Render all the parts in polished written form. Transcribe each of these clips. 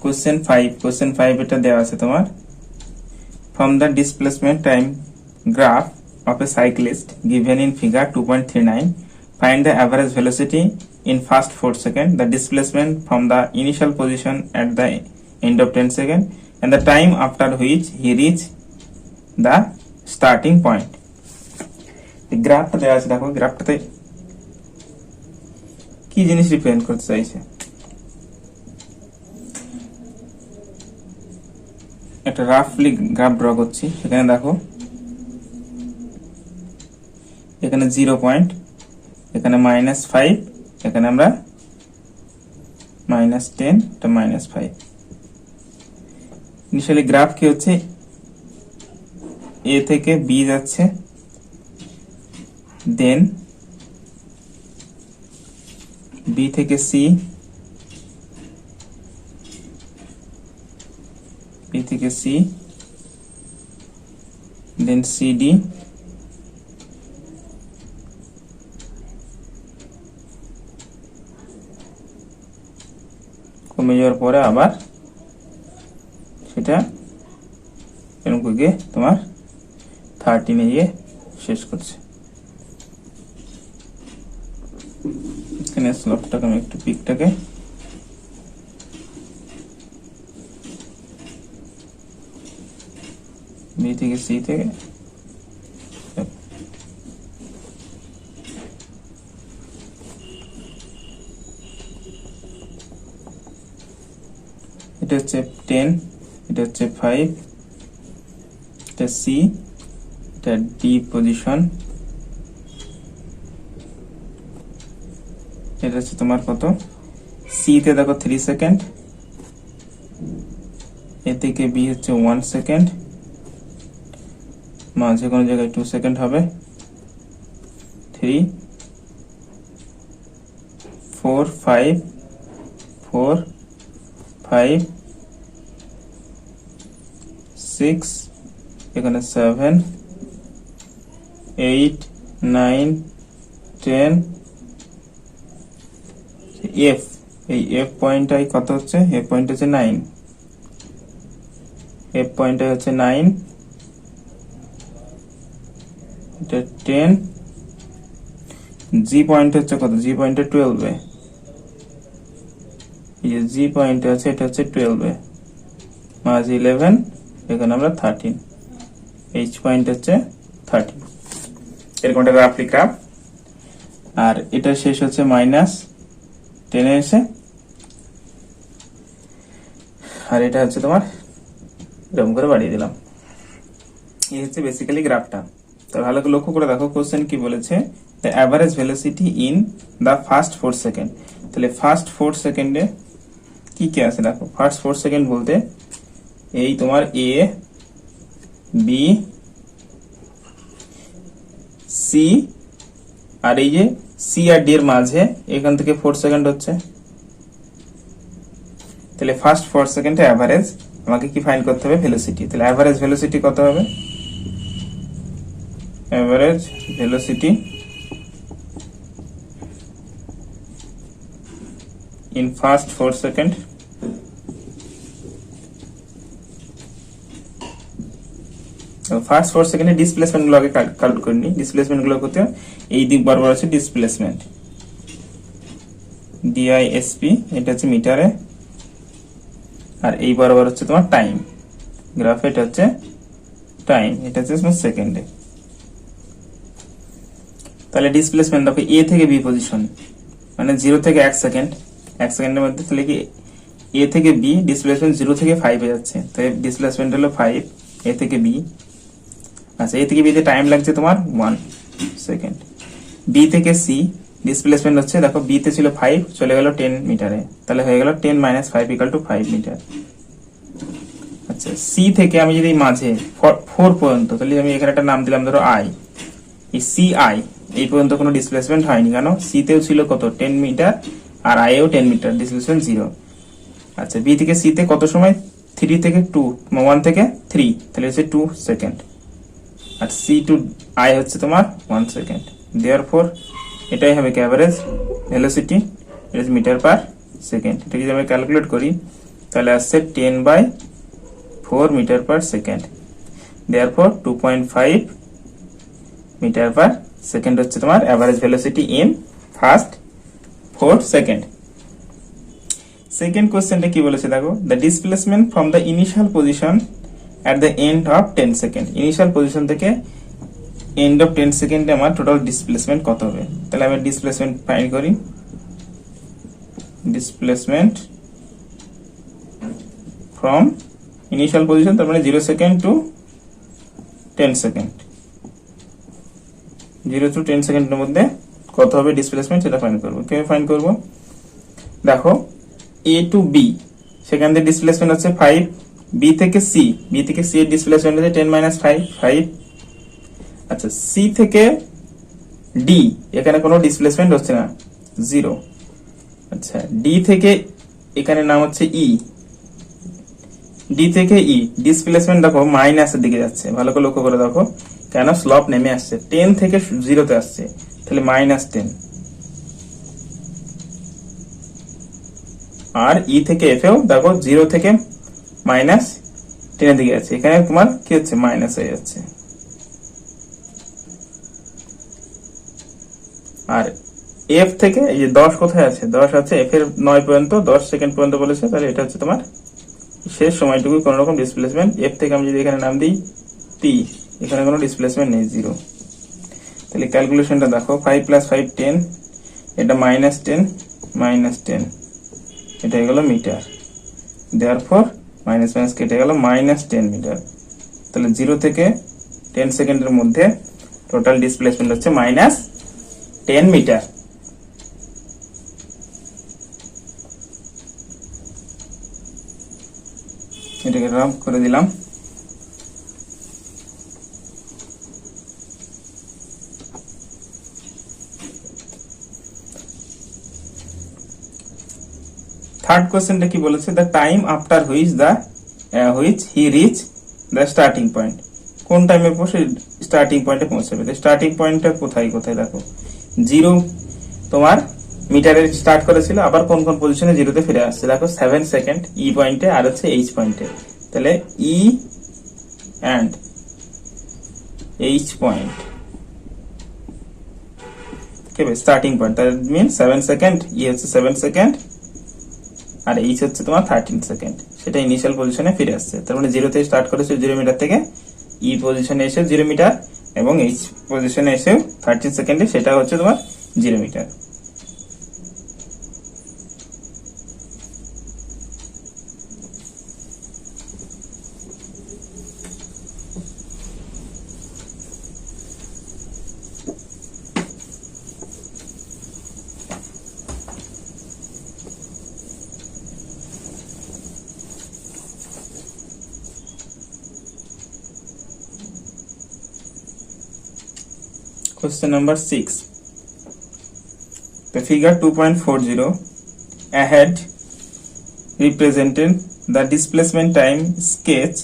Question 5 এটা দেওয়া আছে তোমার from the displacement time graph of a cyclist given in figure 2.39 find the average velocity in first 4 seconds, the displacement from the initial position at the end of 10 seconds and the time after which he reached the starting point. এই গ্রাফটা দেওয়া আছে, দেখো গ্রাফটাতে কি জিনিস represent করতে চাইছে। একটা রাফলি গ্রাফ ড্র করছি। এখানে দেখো এখানে 0 পয়েন্ট, এখানে -5, এখানে আমরা -10, এটা -5। ইনিশিয়ালি গ্রাফ কি হচ্ছে, এ থেকে বি যাচ্ছে, দেন বি থেকে সি, বি থেকে সি, দেন সিডি, কমে যাওয়ার পরে আবার সেটা এরকম গিয়ে তোমার 13 গিয়ে শেষ করছে। এখানে স্লোপটাকে আমি একটু পিকটাকে বি থেকে সি থেকে এটা হচ্ছে 10, এটা হচ্ছে 5, এটা সি, এটা ডি পজিশন, এটা হচ্ছে তোমার কত, সি তে দেখো 3 সেকেন্ড, এ থেকে বি হচ্ছে 1 সেকেন্ড, মাঝে কোনো জায়গায় 2 সেকেন্ড হবে, 3, 4, 5, 4, 5, 6, এখানে 7, 8, 9, 10, এফ, এই এফ পয়েন্টটাই কত হচ্ছে, এফ পয়েন্ট হচ্ছে 9, এফ পয়েন্টটা হচ্ছে 9, এটা 10, জি পয়েন্ট হচ্ছে কত, জি পয়েন্টে 12 এ, এই যে জি পয়েন্ট আছে এটা হচ্ছে 12 এ, মাঝে 11, এখানে আমরা 13, এইচ পয়েন্ট হচ্ছে 13, এরকম একটা রাফলি গ্রাফ। আর এটা শেষ হচ্ছে -10 এ এসে, আর এটা হচ্ছে তোমার এরকম করে বাড়িয়ে দিলাম। এই হচ্ছে বেসিক্যালি গ্রাফটা। তো ভালো করে লক্ষ্য করে দেখো কোশ্চেন কি বলেছে, the average velocity in the first 4 second. তাহলে ফার্স্ট 4 সেকেন্ডে কি কি আছে দেখো, ফার্স্ট 4 সেকেন্ড বলতে এই তোমার এ, বি, সি, আর এই যে সি আর ডি এর মাঝে এখান থেকে 4 সেকেন্ড হচ্ছে। তাহলে ফার্স্ট 4 সেকেন্ডে অ্যাভারেজ আমাকে কি ফাইন্ড করতে হবে, ভেলোসিটি। তাহলে অ্যাভারেজ ভেলোসিটি কত হবে, average velocity in first 4 second, first 4 সেকেন্ডে ডিসপ্লেসমেন্ট গুলো আগে ক্যালকুলেট করে নি। ডিসপ্লেসমেন্ট গুলো করতে এই দিক বরাবর আছে ডিসপ্লেসমেন্ট, ডিআইএসপি, এটা হচ্ছে মিটারে, আর এই বরাবর হচ্ছে তোমার টাইম, গ্রাফে এটা হচ্ছে টাইম, এটা হচ্ছে সেকেন্ডে। তাহলে ডিসপ্লেসমেন্ট দেখো এ থেকে বি পজিশন, মানে 0 থেকে 1 সেকেন্ড, 1 সেকেন্ডের মধ্যে, তাহলে কি এ থেকে বি ডিসপ্লেসমেন্ট 0 থেকে 5 এ যাচ্ছে, তাই ডিসপ্লেসমেন্ট হলো 5 এ থেকে বি। আচ্ছা, এ থেকে বি তে টাইম লাগছে তোমার 1 সেকেন্ড। বি থেকে সি ডিসপ্লেসমেন্ট হচ্ছে দেখো বি তে ছিল 5, চলে গেল 10 মিটারে, তাহলে হয়ে গেল 10 - 5 = 5 মিটার। আচ্ছা, সি থেকে আমি যদি মাঝে 4 পর্যন্ত, তাহলে আমি এখানে একটা নাম দিলাম ধরো আই, এই সি আই এই পর্যন্ত কোনো ডিসপ্লেসমেন্ট হয়নি, কেন সি তেও ছিল কত 10 মিটার আর আই এও 10 মিটার, ডিসপ্লেসমেন্ট 0। আচ্ছা, বি থেকে সি তে কত সময়, 3 থেকে 2, 1 থেকে 3, তাহলে হচ্ছে 2 সেকেন্ড, আর সি টু আই হচ্ছে তোমার 1 সেকেন্ড। দেয়ারফর এটাই হবে কি অ্যাভারেজ ভেলোসিটি, এটা মিটার পার সেকেন্ড। এটা যদি আমি ক্যালকুলেট করি তাহলে আসছে 10/4 metre per second. Therefore 2.5 metre per second হচ্ছে তোমার average velocity in first 4 second. Second কোশ্চেনটা কি বলেছে দেখো, the displacement from the initial position at the end of 10 second. Initial position থেকে এন্ড অফ 10 সেকেন্ডে আমার টোটাল ডিসপ্লেসমেন্ট কত হবে। তাহলে আমি ডিসপ্লেসমেন্ট ফাইন্ড করি। ডিসপ্লেসমেন্ট ফ্রম ইনিশিয়াল পজিশন, তার মানে 0 সেকেন্ড টু 10 সেকেন্ড, 0 টু 10 সেকেন্ডের মধ্যে কত হবে ডিসপ্লেসমেন্ট, সেটা ফাইন্ড করবো। কিভাবে ফাইন্ড করবো দেখো, এ টু বি সেখান থেকে ডিসপ্লেসমেন্ট হচ্ছে 5, বি থেকে সি, বি থেকে সি এর ডিসপ্লেসমেন্ট হচ্ছে 10 - 5, 5। আচ্ছা, সি থেকে ডি এখানে কোনো ডিসপ্লেসমেন্ট হচ্ছে না, 0। আচ্ছা, ডি থেকে এখানে নাম হচ্ছে ই, ডি থেকে ই ডিসপ্লেসমেন্ট দেখো মাইনাসের দিকে যাচ্ছে, ভালো করে লক্ষ্য করে দেখো, কেন স্লপ নেমে আসছে, 10 থেকে 0 তে আসছে, তাহলে -10। আর ই থেকে এফ এও দেখো 0 থেকে -10 এর দিকে আছে, এখানে তোমার কি হচ্ছে, মাইনাস হয়ে যাচ্ছে। আর এফ থেকে এই যে 10 কোথায় আছে, 10 আছে এফ এর 9 পর্যন্ত, 10 সেকেন্ড পর্যন্ত বলেছে, তাহলে এটা হচ্ছে তোমার শেষ সময়টুকু কোন রকম ডিসপ্লেসমেন্ট। এফ থেকে আমি যদি এখানে নাম দিই টি, এখানে কোনো ডিসপ্লেসমেন্ট নেই, 0। তাহলে ক্যালকুলেশনটা দেখো, 5 + 5 10, এটা -10 -10, এটা হয়ে গেল মিটার। দেয়ারফর মাইনাস মাইনাস কেটে গেল, -10 মিটার। তাহলে 0 থেকে 10 সেকেন্ডের মধ্যে টোটাল ডিসপ্লেসমেন্ট হচ্ছে -10 মিটার। এটাকে রাফ করে দিলাম। থার্ড কোশ্চেনটা কি বলেছে, the time after which he reach the starting point. কোন টাইমে পৌঁছে স্টার্টিং পয়েন্টে পৌঁছাবে, স্টার্টিং পয়েন্টটা কোথায় কোথায় দেখো, 0 তোমার মিটারে স্টার্ট করেছিল, আবার কোন কোন পজিশনে 0 তে ফিরে আসছে দেখো, 7 সেকেন্ড ই পয়েন্টে আর হচ্ছে এইচ পয়েন্টে। তাহলে E and H point starting point, that mean 7 second, E হচ্ছে 7 সেকেন্ড আর এইচ হচ্ছে তোমার 13 সেকেন্ড, সেটা ইনিশিয়াল পজিশনে ফিরে আসছে। তার মানে 0 থেকে স্টার্ট করেছে 0 মিটার থেকে, ই পজিশনে এসে 0 মিটার এবং এইচ পজিশনে এসে 13 সেকেন্ডে, সেটা হচ্ছে তোমার 0 metre. Question number 6. The figure 2.40 ahead represented the displacement time sketch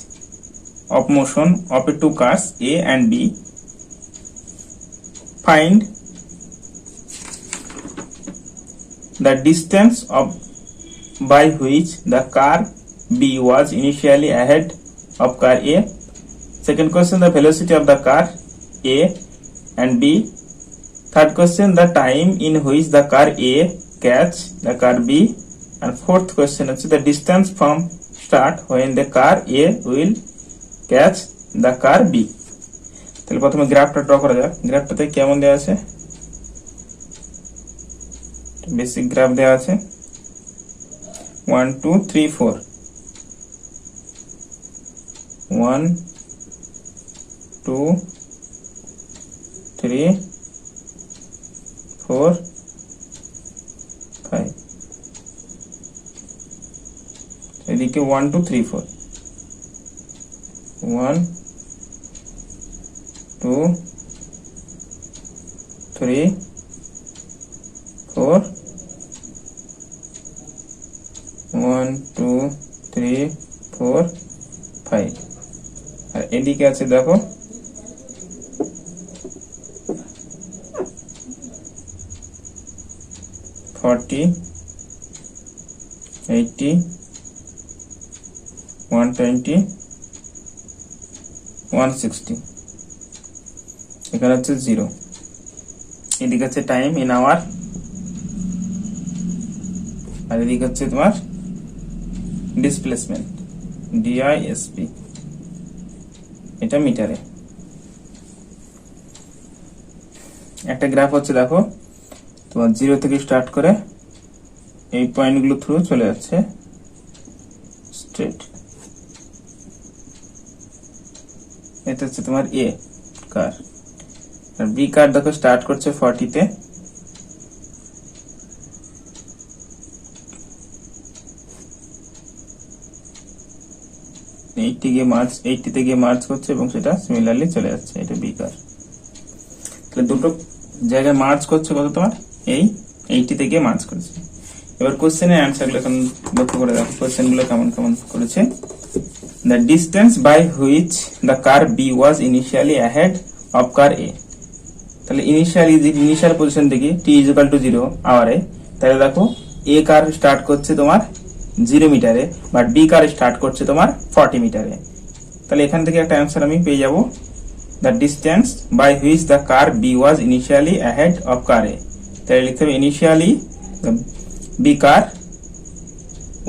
of motion of two cars A and B. Find the distance by which the car B was initially ahead of car A. Second question, the velocity of the car A and B. Third question, the time in which the car A catch the car B. And fourth question is the distance from start when the car A will catch the car B. তাহলে প্রথমে গ্রাফটা draw করা যাক। গ্রাফটাতে কেমন দেওয়া আছে, basic graph দেওয়া আছে 1 2 3 4, 1 2 3 4 5, এদিকে 1 2 3 4, 1 2 3 4, 1 2 3 4 5। আর এদিকে আছে দেখো 40 80 120 160 এখানে হচ্ছে 0 এদিকে হচ্ছে টাইম ইন আওয়ার আর এদিকে হচ্ছে তোমার ডিসপ্লেসমেন্ট ডিআইএসপি এটা মিটারে একটা গ্রাফ হচ্ছে দেখো তোমার 0 থেকে স্টার্ট করে এই পয়েন্টগুলো থ্রু চলে যাচ্ছে স্ট্রেট এটা হচ্ছে তোমার এ কার আর বি কার দেখো স্টার্ট করছে 40 তে এইটি গিয়ে মার্চ 80 তে গিয়ে মার্চ করছে এবং সেটা সিমিলারলি চলে যাচ্ছে এটা বি কার তাহলে দুটো জায়গায় মার্চ করছে কত তোমার এই 80 তে গিয়ে মার্চ করেছে এবার কোশ্চেনের অ্যানসারগুলো এখন লক্ষ্য করে দেখো কোশ্চেনগুলো কেমন কেমন করেছে the distance by which the car B was initially ahead of car A তাহলে ইনিশিয়াল পজিশন থেকে t = 0 আওয়ারে তাহলে দেখো A কার স্টার্ট করছে তোমার 0 মিটারে বাট B কার স্টার্ট করছে তোমার 40 মিটারে তাহলে এখান থেকে একটা অ্যানসার আমি পেয়ে যাব the distance by which the car B was initially ahead of car A তাহলে লিখতে হবে initially the B car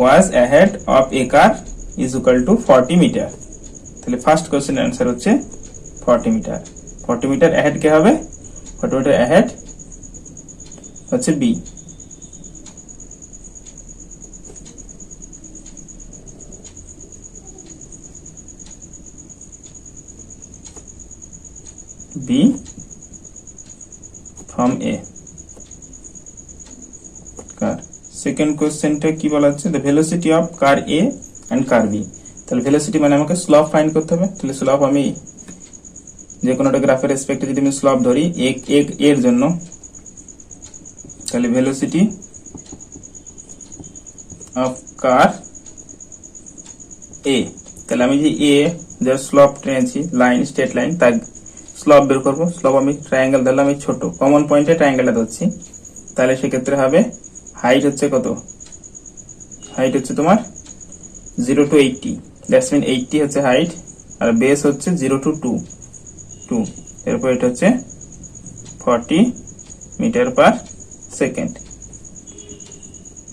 was ahead of A car is equal to 40 metre তাহলে ফার্স্ট কোশ্চেন অ্যানসার হচ্ছে 40 মিটার 40 মিটার ahead কে হবে 40 metre ahead হচ্ছে B B from A car second কোশ্চেনটা কি বলা হচ্ছে the velocity of car A and car B তাহলে velocity মানে আমাকে স্লপ ফাইন্ড করতে হবে তাহলে স্লপ আমি যে কোনো একটা গ্রাফের রেসপেক্টে যদি আমি স্লপ ধরি এর জন্য তাহলে velocity of car A তাহলে আমি যে A যে স্লপ টেনেছি লাইন স্ট্রেট লাইন তার স্লপ বের করব স্লপ আমি ট্রায়াঙ্গেল ধরলাম এই ছোট কমন পয়েন্টে ট্রায়াঙ্গেলটা ধরছি তাহলে সেক্ষেত্রে হবে হাইট হচ্ছে কত হাইট হচ্ছে তোমার 0 to 80 দ্যাটস মিন 80 হচ্ছে হাইট আর বেস হচ্ছে 0 to 2 এরপর এটা হচ্ছে 40 metre per second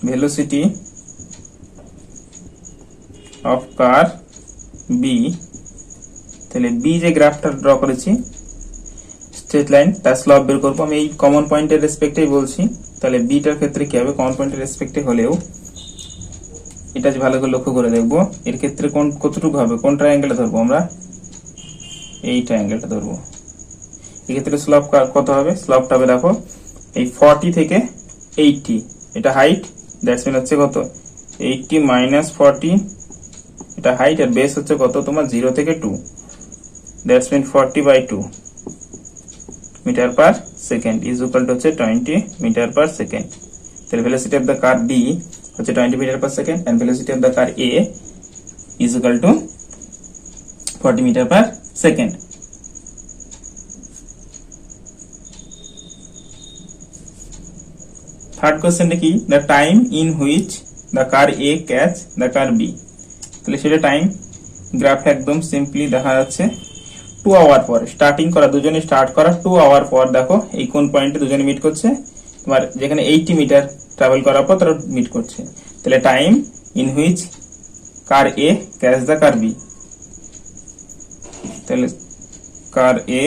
velocity of car B তাহলে বি যে গ্রাফটা ড্র করেছি স্ট্রেট লাইন তার স্লপ বের করবো আমি এই কমন পয়েন্টের রেসপেক্টেই বলছি তাহলে বিটার ক্ষেত্রে কি হবে কমন পয়েন্টের রেসপেক্টে হলেও এটা ভালো করে লক্ষ্য করে দেখবো এর ক্ষেত্রে কোন কতটুকু হবে কোন ট্রায়াঙ্গেলটা ধরবো আমরা এই ট্রায়াঙ্গেলটা ধরবো এই ক্ষেত্রে স্লপ কত হবে স্লপটা হবে দেখো এই 40 থেকে 80 এটা হাইট দ্যাটস মিন হচ্ছে কত 80 মাইনাস 40 এটা হাইট আর বেস হচ্ছে কত তোমার 0 থেকে 2 that's mean 40/2 metre per second is equal to হচ্ছে 20 মিটার পার সেকেন্ড তাহলে velocity of the car B হচ্ছে 20 metre per second and velocity of the car A is equal to 40 metre per second third কোশ্চেনটা কি the time in which the car A catch the car B তাহলে সেটা time graph একদম simply দেখা যাচ্ছে 2 hour পর starting করা দুজনে স্টার্ট করা 2 আওয়ার পর দেখো এই কোন পয়েন্টে দুজনে মিট করছে তোমার যেখানে 80 মিটার ট্রাভেল করার পর তারা মিট করছে তাহলে time in which car A catch the car B তাহলে car A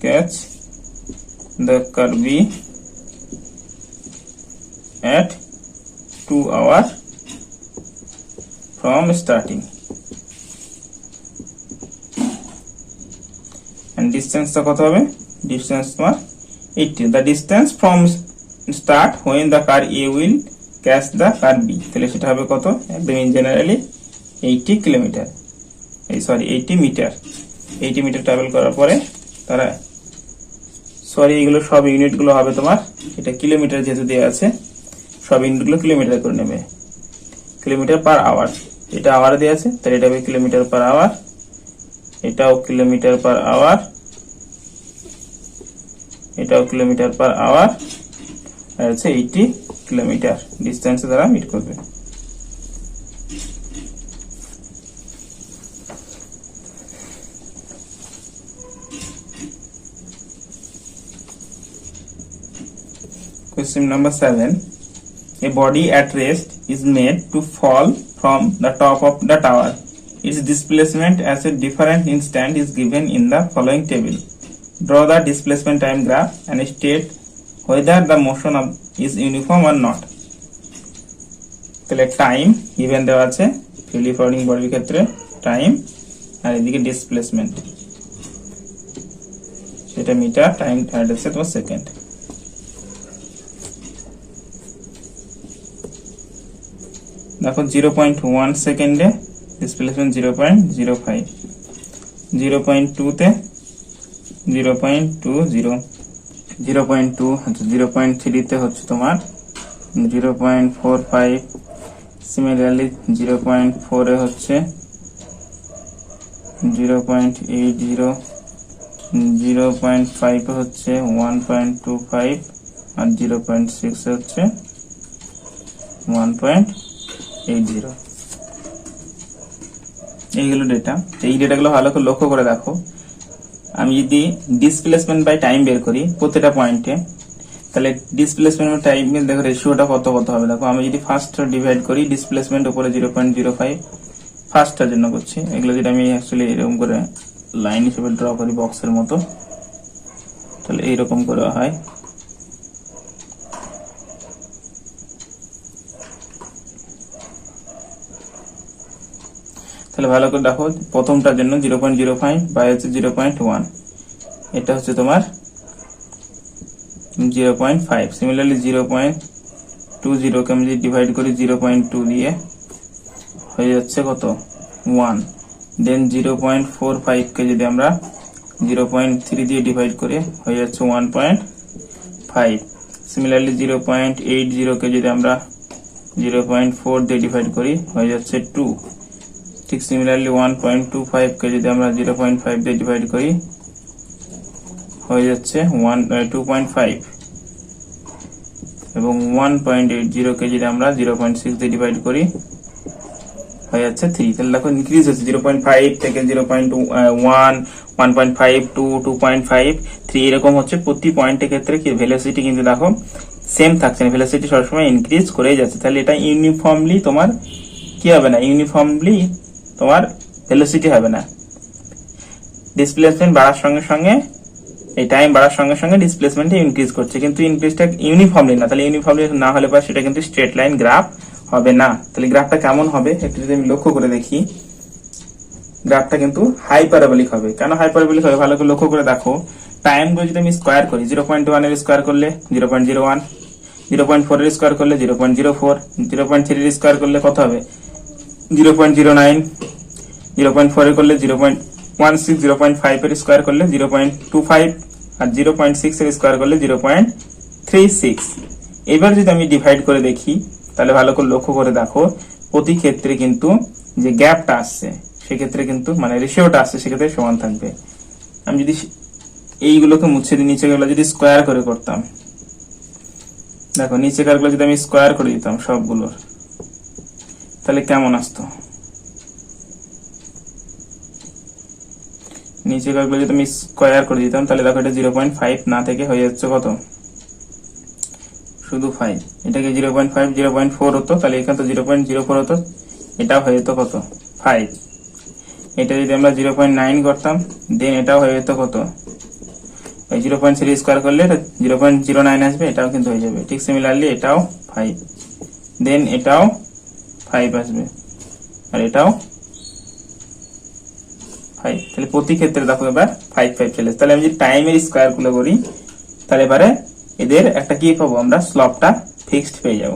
catch the car B at 2 hours from starting and distance টা কত হবে distance তোমার 80 the distance from start when the car A will catch the car B তাহলে সেটা হবে কত একদম in generally 80 kilometre 80 metre 80 metre travel করার পরে তারা এগুলো সব ইউনিট গুলো হবে তোমার এটা কিলোমিটার যেহেতু দেয়া আছে সব ইউনিটগুলো কিলোমিটার করে নেবে কিলোমিটার পার আওয়ার এটা আওয়ারে দেয়া আছে তাহলে এটা হবে কিলোমিটার পার আওয়ার এটাও কিলোমিটার পার আওয়ার এটাও কিলোমিটার পার আওয়ার আর হচ্ছে 80 কিলোমিটার ডিস্টেন্স দ্বারা মিট করবে। Question number 7. A body at rest is made to fall from the top of the tower. Its displacement as a different instant is given in the following table. Draw the displacement time graph and state whether the motion is uniform or not. তাহলে time given দেওয়া আছে freely floating বডির ক্ষেত্রে time, আর এদিকে displacement সেটা metre, time হচ্ছে তোমার second. দেখো 0.1 সেকেন্ডে ডিসপ্লেসমেন্ট 0.05, 0.2 তে 0.20, 0.2 আচ্ছা 0.3 তে হচ্ছে তোমার 0.45, সিমিলারলি 0.4 এ হচ্ছে 0.80, 0.5 এ হচ্ছে 1.25 আর 0.6 এ হচ্ছে 1.80। এইগুলো ডেটা, এই ডেটাগুলো ভালো করে লক্ষ্য করে দেখো। আমি যদি ডিসপ্লেসমেন্ট বাই টাইম বের করি প্রত্যেকটা পয়েন্টে, তাহলে ডিসপ্লেসমেন্ট বাই টাইম দেখো রেশিওটা কত হবে। দেখো আমি যদি ফার্স্ট ডিভাইড করি ডিসপ্লেসমেন্ট উপরে 0.05 ফার্স্টটার জন্য করছি, এগুলো যদি আমি অ্যাকচুয়ালি এরকম করে লাইন হিসেবে ড্র করি বক্সের মতো, তাহলে এইরকম করে হয়। তাহলে ভালো করে দেখো, প্রথমটার জন্য 0.05 বাই হচ্ছে 0.1, এটা হচ্ছে তোমার 0.5। সিমিলারলি 0.20 কে আমি যদি ডিভাইড করি 0.2 দিয়ে হয়ে যাচ্ছে কত 1। দেন 0.45 কে যদি আমরা 0.3 দিয়ে ডিভাইড করি হয়ে যাচ্ছে 1.5। সিমিলারলি 0.80 কে যদি আমরা 0.4 দিয়ে ডিভাইড করি হয়ে যাচ্ছে 2। ঠিক সিমিলারলি 1.25 কে যদি আমরা 0.5 দিয়ে ডিভাইড করি হয়ে যাচ্ছে 2.5 এবং 1.80 কে যদি আমরা 0.6 দিয়ে ডিভাইড করি হয়ে যাচ্ছে 3। তাহলে দেখো ইনক্রিজ হচ্ছে 0.5 থেকে 0.1, 1.5, 2, 2.5, 3 এরকম হচ্ছে। প্রতি পয়েন্টের ক্ষেত্রে কি ভেলোসিটি কিন্তু দেখো সেম থাকছে না, ভেলোসিটি সবসময় ইনক্রিজ করেই যাচ্ছে। তাহলে এটা ইউনিফর্মলি তোমার কি হবে না, ইউনিফর্মলি তোমার ভেলোসিটি হবে না। ডিসপ্লেসমেন্ট বাড়ার সঙ্গে সঙ্গে এই টাইম বাড়ার সঙ্গে সঙ্গে ডিসপ্লেসমেন্ট ইনক্রিজ করছে, কিন্তু ইনক্রিজটা ইউনিফর্মলি না। তাহলে ইউনিফর্মলি না হলে পর সেটা কিন্তু স্ট্রেট লাইন গ্রাফ হবে না। তাহলে গ্রাফটা কেমন হবে একটু যদি আমি লক্ষ্য করে দেখি, গ্রাফটা কিন্তু হাইপারবোলিক হবে। কেন হাইপারবোলিক হবে ভালো করে লক্ষ্য করে দেখো। টাইম গুলো যদি আমি স্কোয়ার করি 0.1 এর স্কোয়ার করলে 0.01, 0.4 এর স্কোয়ার করলে 0.04, 0.3 এর স্কোয়ার করলে কত হবে 0.09, 0.4 এর করলে 0.16, 0.5 এর স্কোয়ার করলে 0.25 আর 0.6 এর স্কোয়ার করলে 0.36। এবার যদি আমি ডিভাইড করে দেখি তাহলে ভালো করে লক্ষ্য করে দেখো প্রতি ক্ষেত্রে কিন্তু যে গ্যাপটা আসছে সেক্ষেত্রে কিন্তু মানে রেশিওটা আসছে সেক্ষেত্রে সমান থাকবে। আমি যদি এইগুলোকে মুছে দিই, নিচে গুলো যদি স্কোয়ার করে করতাম, দেখো নিচে কারগুলো যদি আমি স্কোয়ার করে দিতাম সবগুলোর, তাহলে কেমন আসতো। নিচে কারগুলো যদি আমি স্কোয়ার করে দিতাম তাহলে দেখো এটা 0.5 না থেকে হয়ে যাচ্ছে কত শুধু 5। এটাকে 0.5, 0.4 হতো, তাহলে এখানে তো 0.04 হতো, এটা হয়ে যেত কত 5। এটা যদি আমরা 0.9 করতাম দেন এটাও হয়ে যেত কত, ওই 0.3 স্কোয়ার করলে 0.09 আসবে, এটাও কিন্তু হয়ে যাবে। ঠিক সিমিলারলি এটাও 5, দেন এটাও 5 আসবে আর এটাও 5। তাহলে প্রতি ক্ষেত্রে দেখো এবার 5, 5 চলে। তাহলে আমি যদি টাইমের স্কোয়ার গুলো করি তাহলে এবারে এদের একটা কি পাবো আমরা, স্লপটা ফিক্সড পেয়ে যাব।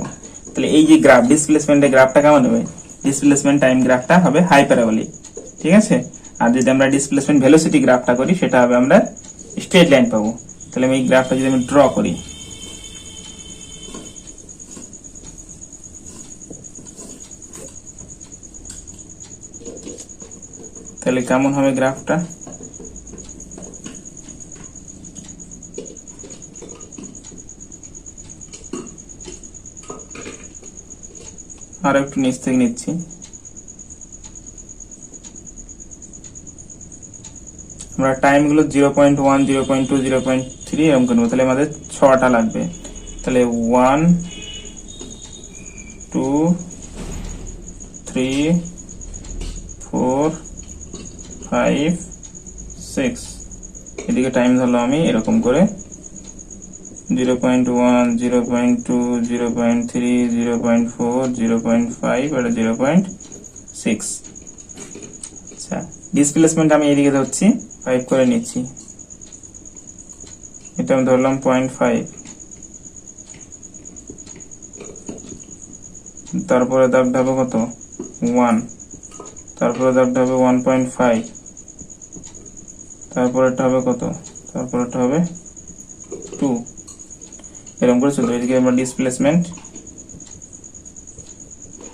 তাহলে এই যে গ্রাফ ডিসপ্লেসমেন্টের গ্রাফটা কেমন হবে, ডিসপ্লেসমেন্ট টাইম গ্রাফটা হবে হাইপারবোলিক, ঠিক আছে। আর যদি আমরা ডিসপ্লেসমেন্ট ভেলোসিটি গ্রাফটা করি সেটা হবে আমরা স্ট্রেট লাইন পাবো। তাহলে আমি এই গ্রাফটা যদি আমি ড্র করি, তাহলে কেমন হবে গ্রাফটা, আর একটু নিচ থেকে নিচ্ছি, আমরা টাইম গুলো 0.1 0.2 0.3 এরকম করবো, তাহলে আমাদের 6টা লাগবে। তাহলে 1 2 3 4 5 6, এদিকে টাইম ধরলাম আমি এরকম করে 0.1 0.2 0.3 0.4 0.5 আর 0.6। আচ্ছা, ডিসপ্লেসমেন্ট আমি এদিকে ধরছি 5 করে নিচ্ছি, এটা আমি ধরলাম 0.5, তারপরে দাগটা হবে কত 1, তারপরে দাগটা হবে 1.5, তারপরেটা হবে কত, তারপরেটা হবে 2, এরকম করে চলবে। এদিকে আমরা ডিসপ্লেসমেন্ট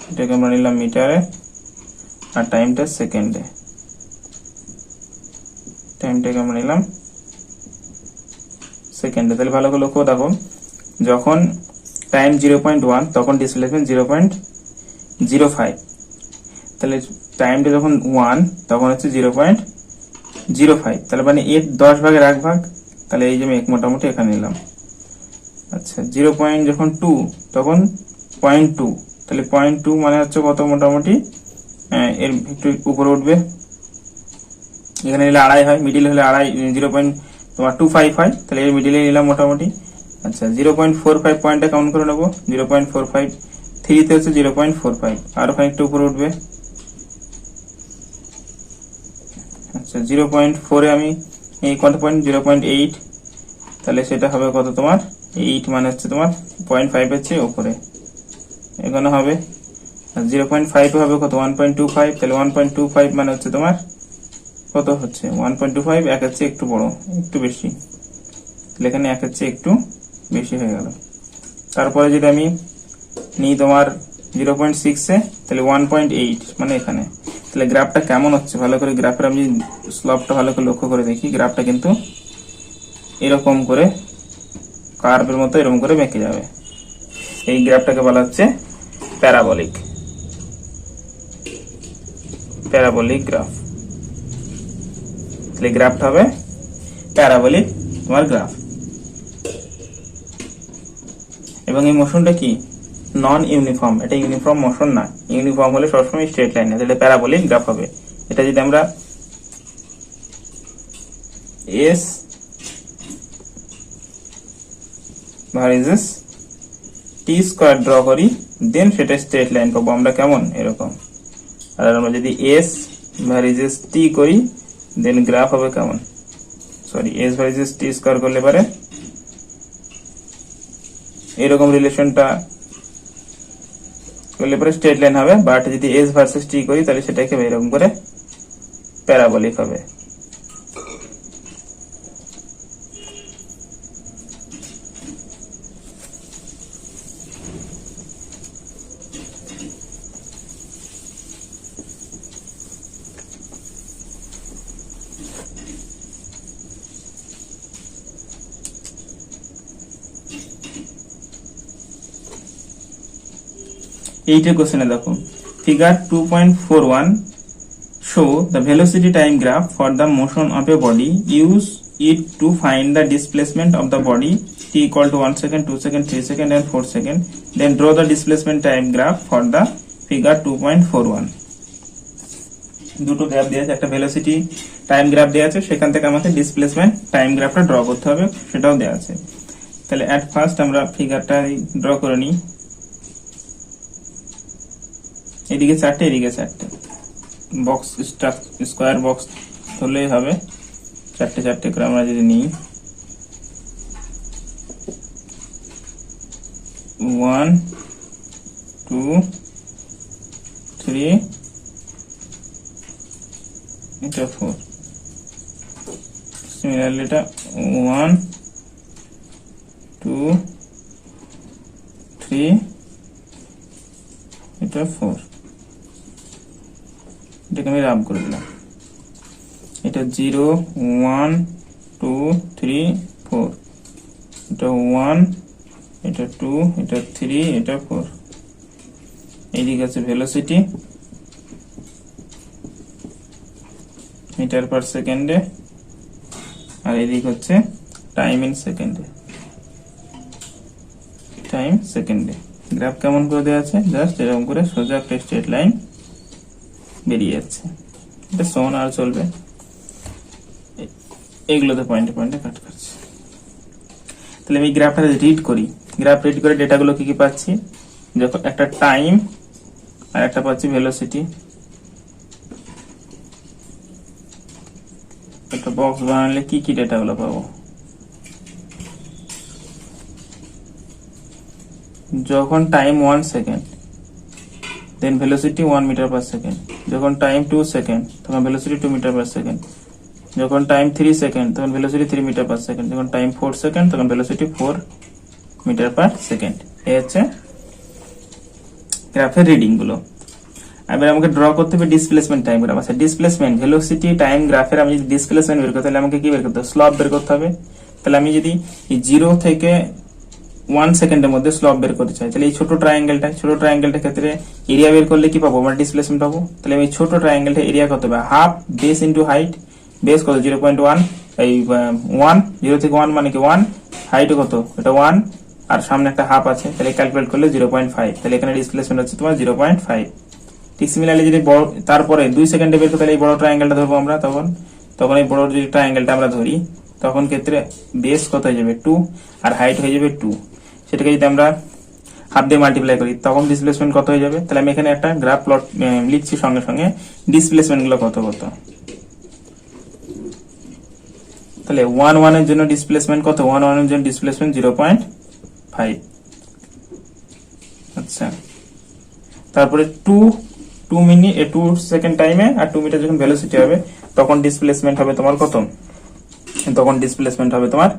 এটাকে আমরা নিলাম মিটারে আর টাইমটা সেকেন্ডে, টাইমটাকে আমরা নিলাম সেকেন্ডে। তাহলে ভালো করে লক্ষ্য দেখো, যখন টাইম 0.1 তখন ডিসপ্লেসমেন্ট 0.05, তাহলে টাইমটা যখন 1 তখন হচ্ছে 0.05, তাহলে মানে এর 10 ভাগের 1 ভাগ, তাহলে এই যে আমি মোটামুটি এখানে নিলাম। আচ্ছা, 0. যখন 2 তখন 0.2, তাহলে 0.2 মানে হচ্ছে কত, মোটামুটি এর একটু উপরে উঠবে, এখানে নিলে 2.5 হয়, মিডিল হলে 2.5 তোমার 2.5 হয়, তাহলে এর মিডিলে নিলাম মোটামুটি। আচ্ছা, 0.45 পয়েন্টটা কাউন্ট করে নেবো, 0.45 3 তে হচ্ছে 0.45, আরো খানিকটা উপরে উঠবে। আচ্ছা, 0.4 এ আমি এই কত পয়েন্ট 0.8, তাহলে সেটা হবে কত তোমার 8, মানে হচ্ছে তোমার 0.5 এর চেয়ে উপরে এখানে হবে। 0.5 হবে কত 1.25, তাহলে 1.25 মানে হচ্ছে তোমার কত হচ্ছে 1.25, একের চেয়ে একটু বড়, একটু বেশি, তাহলে এখানে একের চেয়ে একটু বেশি হয়ে গেল। তারপরে যদি আমি নিই তোমার 0.6 এ, তাহলে 1.8 মানে এখানে। তাহলে গ্রাফটা কেমন হচ্ছে, ভালো করে গ্রাফের আমি স্লপটা ভালো করে লক্ষ্য করে দেখি, গ্রাফটা কিন্তু এরকম করে কার্ভের মতো এরকম করে বেঁকে যাবে। এই গ্রাফটাকে বলা হচ্ছে প্যারাবোলিক, প্যারাবোলিক গ্রাফ। তাহলে গ্রাফটা হবে প্যারাবোলিক তোমার গ্রাফ। এবং এই মোশনটা কি নন ইউনিফর্ম, এটা ইউনিফর্ম মোশন না, ইউনিফর্ম হলে সবসময় স্ট্রেট লাইন, তাহলে প্যারাবোলিক গ্রাফ হবে। এটা যদি আমরা এস ভার্সেস টি স্কয়ার ড্র করি, দেন সেটা স্ট্রেট লাইন পাবো আমরা, কেমন এরকম। আর আমরা যদি এস ভার্সেস টি করি, দেন গ্রাফ হবে কেমন, সরি এস ভার্সেস টি স্কয়ার করলে পারে এরকম রিলেশনটা করলে পরে স্ট্রেট লাইন হবে, বাট যদি এস ভার্সেস টি করি তাহলে সেটাকে এরকম করে প্যারাবোলিক হবে। এইটার কোশ্চেনে দেখো, figure 2.41 show the velocity time graph for the motion of a body, use it to find the displacement of the body t equal to 1 second 2 second 3 second and 4 second, then draw the displacement time graph for the figure 2.41। দুটো graph দেওয়া আছে, একটা velocity time graph দেওয়া আছে, সেখান থেকে আমাকে displacement time গ্রাফটা ড্র করতে হবে, সেটাও দেওয়া আছে। তাহলে এট ফার্স্ট আমরা ফিগারটা ড্র করে নিই, এদিকে 4টে এদিকে 4টে বক্স, স্কোয়ার বক্স ধরলেই হবে, 4টে 4টে করে আমরা যদি নিই, 1 2 3 এটা 4, সিমিলারলি এটা 1 2 3 এটা 4, এটাকে আমি রাব করে দিলাম, এটা 0 1 2 3 4, এটা 1 এটা 2 এটা 3 এটা 4, এইদিকে আছে ভেলোসিটি মিটার পার সেকেন্ডে, আর এদিক হচ্ছে টাইম ইন সেকেন্ডে, টাইম সেকেন্ডে। গ্রাফ কেমন করে দেওয়া আছে, জাস্ট এরকম করে সোজা একটা স্ট্রেট লাইন বেরিয়ে যাচ্ছে। এটা সোন আর চলবে, এইগুলোতে পয়েন্টে পয়েন্টে কাট করছে। তাহলে আমি গ্রাফটা রিড করি, গ্রাফ রিড করে ডেটাগুলো কি কি পাচ্ছি, যখন একটা টাইম আর একটা পাচ্ছি ভেলোসিটি। একটা বক্স বানালে কি কি ডেটাগুলো পাবো, যখন time 1 second then velocity 1 metre per second, যখন টাইম 2 সেকেন্ড তখন ভেলোসিটি 2 মিটার পার সেকেন্ড, যখন টাইম 3 সেকেন্ড তখন ভেলোসিটি 3 মিটার পার সেকেন্ড, যখন টাইম 4 সেকেন্ড তখন ভেলোসিটি 4 মিটার পার সেকেন্ড। এই হচ্ছে গ্রাফের রিডিং গুলো। এবার আমাকে ড্র করতে হবে ডিসপ্লেসমেন্ট টাইম গ্রাফ। আচ্ছা, ডিসপ্লেসমেন্ট ভেলোসিটি টাইম গ্রাফের আমি যদি ডিসপ্লেসমেন্ট বের করতে, তাহলে আমাকে কি বের করতে হবে, স্লপ বের করতে হবে। তাহলে আমি যদি এই 0 থেকে 1 সেকেন্ডের মধ্যে স্লপ বের করতে চাই, তাহলে এই ছোট ট্রায়াঙ্গেলটার ক্ষেত্রে এরিয়া বের করলে কি পাবো, আমরা ডিসপ্লেসমেন্ট পাবো। তাহলে আমি ছোট ট্রায়াঙ্গেলটা এরিয়া কত হবে, half base into height, base কত 0.1, এই 1, 0 থেকে 1 মানে কি 1, হাইট কত এটা 1, আর সামনে একটা হাফ আছে, তাহলে ক্যালকুলেট করলে 0.5, তাহলে এখানে ডিসপ্লেসমেন্ট হচ্ছে তোমার 0.5। ঠিক সিমিলারলি যদি বড় তারপরে 2 সেকেন্ডে বের করতে, তাহলে এই বড় ট্রায়াঙ্গেলটা ধরবো আমরা, তখন এই বড় যদি ট্রায়াঙ্গেলটা আমরা ধরি, তখন ক্ষেত্রে বেস কত হয়ে যাবে 2 আর হাইট হয়ে যাবে 2, সেটাকে যদি আমরা হাফ দিয়ে মাল্টিপ্লাই করি তখন ডিসপ্লেসমেন্ট কত হয়ে যাবে। তাহলে আমি এখানে একটা গ্রাফ প্লট লিখছি, সঙ্গে সঙ্গে ডিসপ্লেসমেন্ট গুলো কত কত। তাহলে 1 এর জন্য ডিসপ্লেসমেন্ট কত, 1 এর জন্য ডিসপ্লেসমেন্ট 0.5। আচ্ছা, তারপরে 2 মিনিট 2 সেকেন্ড টাইমে আর 2 মিটার যখন ভেলোসিটি হবে, তখন ডিসপ্লেসমেন্ট হবে তোমার কত, তখন ডিসপ্লেসমেন্ট হবে তোমার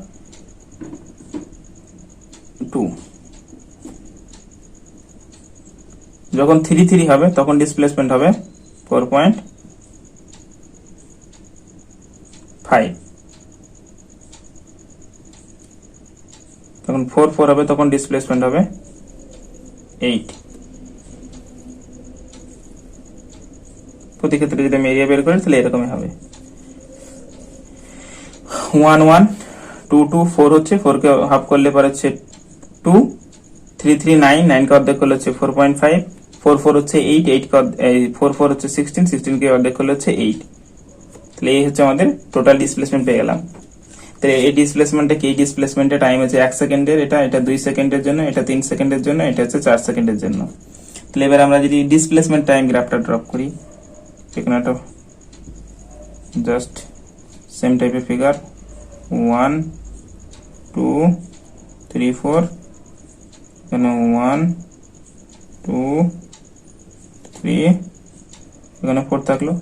2। যখন 3 হবে তখন ডিসপ্লেসমেন্ট হবে 4.5, তখন 4 হবে তখন ডিসপ্লেসমেন্ট হবে 8। প্রতি ক্ষেত্রে যদি আমি এরিয়া বের করি তাহলে এরকমই হবে, 1 1 2 2 4 হচ্ছে, 4 কে হাফ করলে পরে হচ্ছে 2, 3 3 9 9 কে অর্ধেক করলে হচ্ছে 4.5, 4 4 হচ্ছে 8 8 কে 4 4 হচ্ছে 16 16 কে অর্ধেক করলে হচ্ছে 8। তাহলে এই হচ্ছে আমাদের টোটাল ডিসপ্লেসমেন্ট পেয়ে গেলাম। তাহলে এই ডিসপ্লেসমেন্টে কি, ডিসপ্লেসমেন্টের টাইম হচ্ছে 1 সেকেন্ডের, এটা 2 সেকেন্ডের জন্য, এটা 3 সেকেন্ডের জন্য, এটা হচ্ছে 4 সেকেন্ডের জন্য। তাহলে এবার আমরা যদি ডিসপ্লেসমেন্ট টাইম গ্রাফটা ড্রপ করি, এখানে একটা জাস্ট সেম টাইপের ফিগার 1 2 3 4, এখানে 1 2 3, এখানে 4 থাকলো।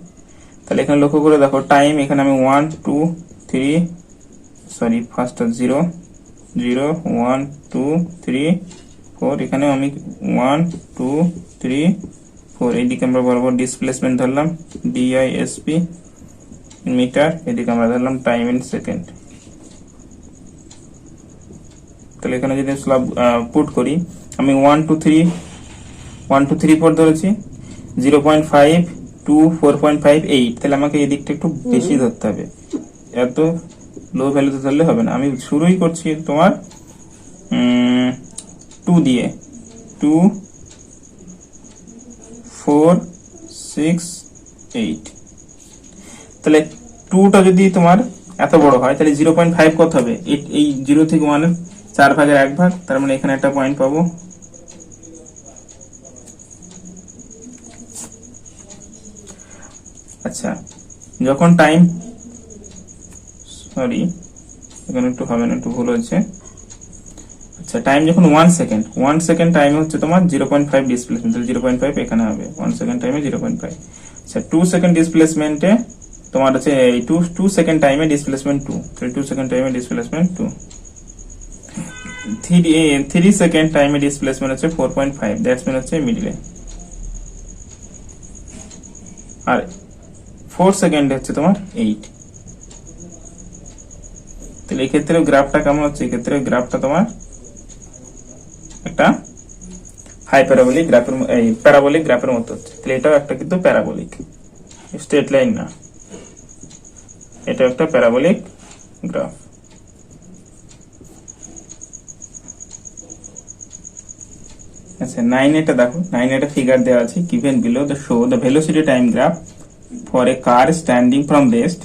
তাহলে এখানে লক্ষ্য করে দেখো টাইম, এখানে আমি 1 2 3, সরি ফার্স্ট 0 0 1 2 3 4, এখানে আমি 1 2 3 4, এইদিকে আমরা বরাবর ডিসপ্লেসমেন্ট ধরলাম DISP মিটার, এদিকে আমরা ধরলাম টাইম ইন সেকেন্ড। তাহলে এখানে যদি স্ল্যাব পুট করি, আমি 1 2 3 4 ধরেছি, 0.5 2 4.5 8, তাহলে আমাকে এই দিকটা একটু বেশি ধরতে হবে, এত লো ভ্যালুতে ধরলে হবে না। আমি শুরুই করছি তোমার 2 দিয়ে, 2 4 6 8, তাহলে 2টা যদি তোমার এত বড় হয় তাহলে 0.5 কত হবে, এই 0 থেকে 1 এর 4 ভাগের 1 ভাগ, তার মানে এখানে একটা পয়েন্ট পাবো। আচ্ছা, যখন টাইম, সরি এখানে একটু হবে না, একটু ভুল হয়েছে। আচ্ছা, টাইম যখন 1 সেকেন্ড টাইমে হচ্ছে তোমার 0.5 ডিসপ্লেসমেন্ট, তাহলে 0.5 এখানে হবে, 1 সেকেন্ড টাইমে 0.5। আচ্ছা, 2 সেকেন্ড ডিসপ্লেসমেন্টে তোমার হচ্ছে এই 2 সেকেন্ড টাইমে ডিসপ্লেসমেন্ট 2, তাহলে 2 সেকেন্ড টাইমে ডিসপ্লেসমেন্ট 2। 3 সেকেন্ড টাইমে ডিসপ্লেসমেন্ট হচ্ছে 4.5, দ্যাটস মিন হচ্ছে মিডলে। আর 4 সেকেন্ড হচ্ছে তোমার 8। তাহলে এই ক্ষেত্রে গ্রাফটা কেমন হচ্ছে, এই ক্ষেত্রে গ্রাফটা তোমার একটা হাইপারাবোলিক গ্রাফের এই প্যারাবোলিক গ্রাফের মতো হচ্ছে, তাহলে এটাও একটা কিন্তু প্যারাবোলিক, স্ট্রেট লাইন না, এটা একটা প্যারাবোলিক গ্রাফ। আচ্ছা 9 এটা দেখো, 9 এটা ফিগার দেওয়া আছে, given below the show the velocity time graph for a car standing from rest.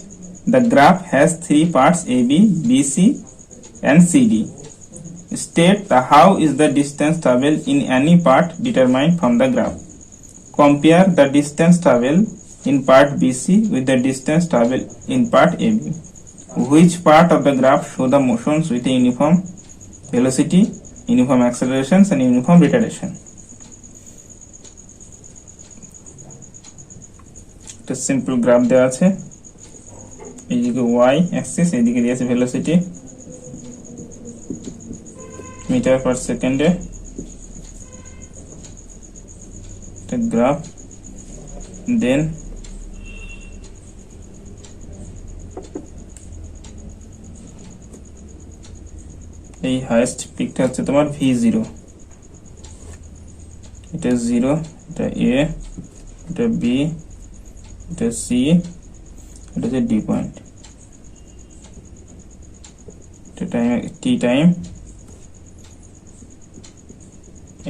The graph has 3 parts AB, BC and CD. State the how is the distance traveled in any part determined from the graph. Compare the distance traveled in part BC with the distance traveled in part AB. Which part of the graph show the motions with a uniform velocity, uniform accelerations and uniform retardation? একটা simple graph দেওয়া আছে, এইদিকে y Axis, এইদিকে দিয়েছে velocity metre per সেকেন্ডে, একটা graph. দেন এই highest পিকটা হচ্ছে তোমার v0, এটা 0, এটা a, এটা b, এটা c, এটা হচ্ছে d পয়েন্ট, এটা টাইম t টাইম,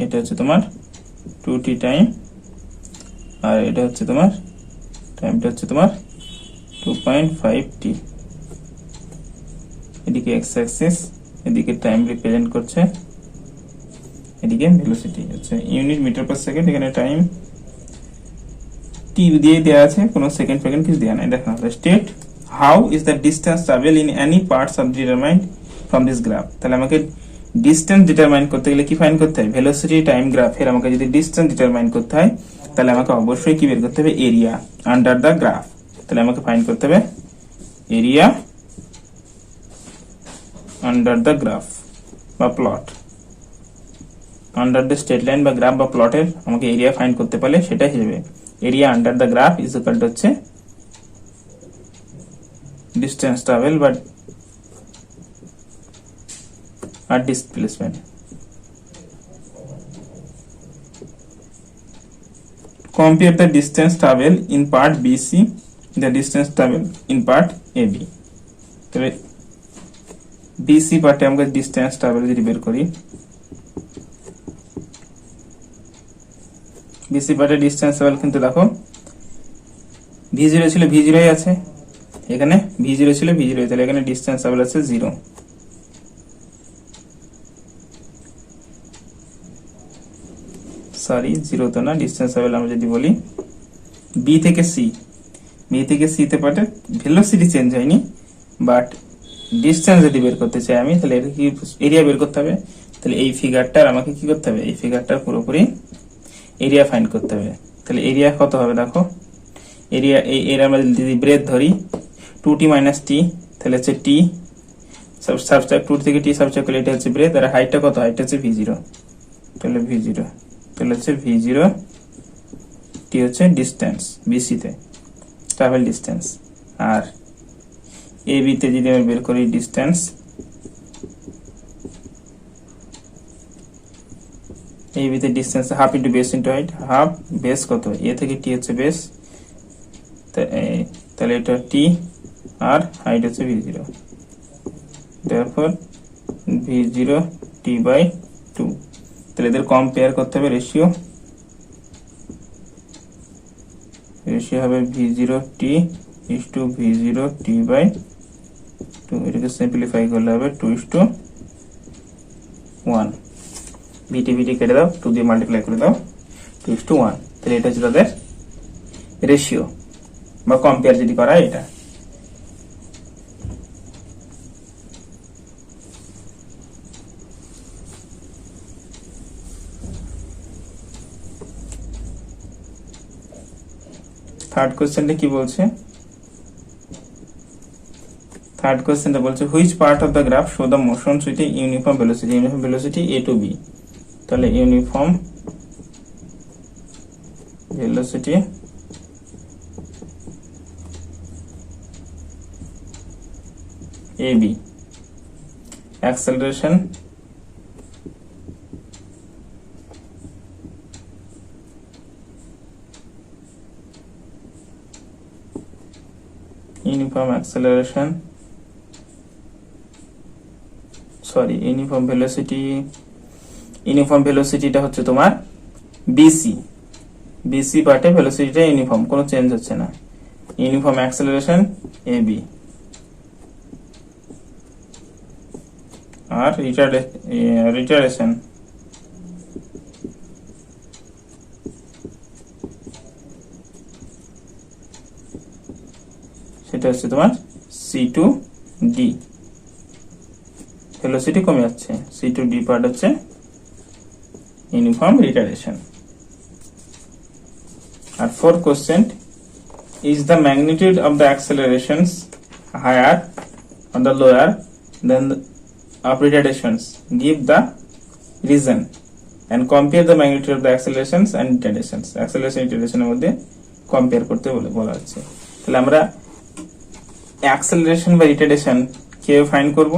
এটা হচ্ছে তোমার 2t টাইম, আর এটা হচ্ছে তোমার টাইমটা হচ্ছে তোমার 2.5t। এদিকে x অ্যাক্সিস, এদিকে টাইম রিপ্রেজেন্ট করছে, এদিকে ভেলোসিটি হচ্ছে ইউনিট মিটার পার সেকেন্ড, এখানে টাইম টি দিয়ে দেওয়া আছে, কোনো সেকেন্ড সেকেন্ড কিছু দেওয়া নাই। দেখো state how is the distance travel in any parts of determined from this graph. তাহলে আমাকে ডিস্টেন্স ডিটারমাইন করতে গেলে কি ফাইন্ড করতে হয়, ভেলোসিটি টাইম গ্রাফের আমাকে যদি ডিস্টেন্স ডিটারমাইন করতে হয় তাহলে আমাকে অবশ্যই কি বের করতে হবে, এরিয়া আন্ডার দ্য গ্রাফ। তাহলে আমাকে ফাইন্ড করতে হবে এরিয়া আন্ডার দ্য গ্রাফ বা plot, under the straight line বা গ্রাফ বা প্লটের আমাকে এরিয়া ফাইন্ড করতে পারলে সেটা হিসেবে area under the graph is equal to হচ্ছে ডিস্টেন্স ট্রাভেল বা আর displacement. Compare the distance travel in part BC, the distance travel in part AB. তবে BC পার্টে আমরা ডিস্টেন্স ট্রাভেল যদি বের করি, BC পার্টে ডিস্টেন্স ট্রাভেল কিন্তু দেখো V0 ছিল V0 আছে, এখানে V0 ছিল V0, তাহলে এখানে ডিস্টেন্স ট্রাভেল আছে 0। সরি 0 তো না, ডিস্টেন্স ট্রাভেল আমরা যদি বলি B থেকে C তে পার্টে ভেলোসিটি চেঞ্জ হয়নি, বাট ডিস্টেন্স যদি বের করতে চাই আমি, তাহলে এটা কি এরিয়া বের করতে হবে। তাহলে এই ফিগারটার আমাকে কি করতে হবে, এই ফিগারটার পুরোপুরি এরিয়া ফাইন্ড করতে হবে। তাহলে এরিয়া কত হবে দেখো, এরিয়া এই এরিয়া আমরা যদি ব্রেথ ধরি 2t মাইনাস টি, তাহলে হচ্ছে টি সাবস্ট্রাক্ট 2 থেকে টি সাবস্ট্রাক্ট করলে এটা হচ্ছে ব্রেথ, আর হাইটটা কত, হাইটটা হচ্ছে v0, তাহলে v0, তাহলে হচ্ছে v0 টি হচ্ছে ডিস্টেন্স বিসি তে travel distance, R A B তে যদি আমি বের করি ডিস্টেন্স, এই বি তে distance half into base into height, half base কত, এ থেকে টি হচ্ছে বেস, তাহলে এটা টি আর হাইট হচ্ছে v0, therefore v0 t by 2। তাহলে এদের কম্পেয়ার করতে হবে, রেশিও হবে v0 t is to v0 t by 2, এটাকে সিম্পলিফাই করলে হবে 2:1, বিটি কেটে দাও, 2 দিয়ে মাল্টিপ্লাই করে দাও, 2:1। তাহলে এটা হচ্ছে তাদের রেশিও বা কম্পেয়ার যদি করা এটা। থার্ড কোশ্চেনটা কি বলছে, থার্ড কোশ্চেনটা বলছে which part of the graph show the motions with a uniform velocity a to b। তাহলে uniform velocity ab, acceleration uniform acceleration, sorry uniform velocity, uniform ভেলোসিটিটা হচ্ছে তোমার বিসি, বিসি পার্টে ভেলোসিটিটা ইউনিফর্ম, কোনো চেঞ্জ হচ্ছে না। ইউনিফর্ম অ্যাক্সেলারেশন এবি, আর রিটারেশন সেটা হচ্ছে তোমার C2D, ভেলোসিটি কমে যাচ্ছে। C2D পার্ট হচ্ছে ইউনিফর্ম রিটারেশন। আর ফোর্থ কোশ্চেন, is the magnitude of the accelerations higher or the lower than the of retardations? Give the reason and compare the magnitude of the accelerations and retardations. Acceleration retardation এর মধ্যে compare করতে বলা হচ্ছে। তাহলে আমরা acceleration বা retardation কিভাবে find করব?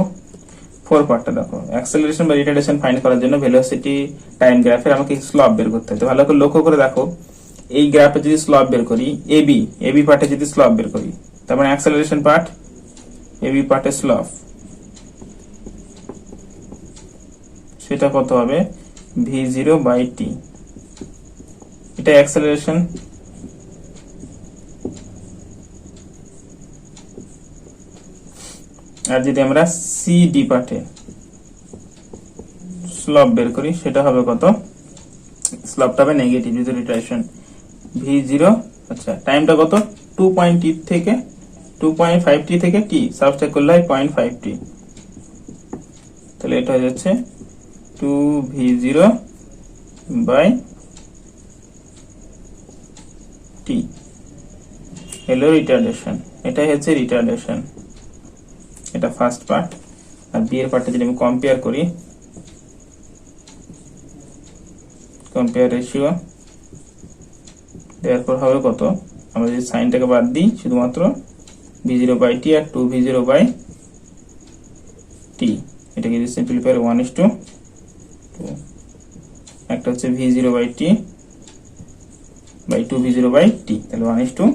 ফোর পার্টটা দেখো। অ্যাক্সেলারেশন বা রিটার্ডেশন ফাইন্ড করার জন্য ভেলোসিটি টাইম গ্রাফের আমাকে স্লপ বের করতে হয়। তো ভালো করে লক্ষ্য করে দেখো, এই গ্রাফে যদি স্লপ বের করি, এবি পার্টে যদি স্লপ বের করি, তার মানে অ্যাক্সেলারেশন পার্ট, এবি পার্টে স্লপ, সেটা কত হবে? v0/t, এটা অ্যাক্সেলারেশন। আর যদি আমরা সিডি পার্টে স্লপ বের করি, সেটা হবে কত? স্লপটা হবে নেগেটিভ, যদি রিটারেশন v0, আচ্ছা টাইমটা কত? 2.5t থেকে t সাবস্ট্রাক্ট করলে হয় 0.5t, তাহলে এটা হয়ে যাচ্ছে 2v0/t হলো রিটার্ডেশন। এটাই হচ্ছে রিটার্ডেশন, এটা ফার্স্ট পার্ট। আর বি এর পার্টটা যদি আমি কম্পেয়ার করি, কম্পেয়ার রেশিও দেওয়ার পর হবে কত? আমরা যদি সাইনটাকে বাদ দিই, শুধুমাত্র v0/t আর 2v0/t, এটাকে যদি সিম্পলিফাই 1:2, একটা হচ্ছে v0/t/2v0/t, তাহলে 1:2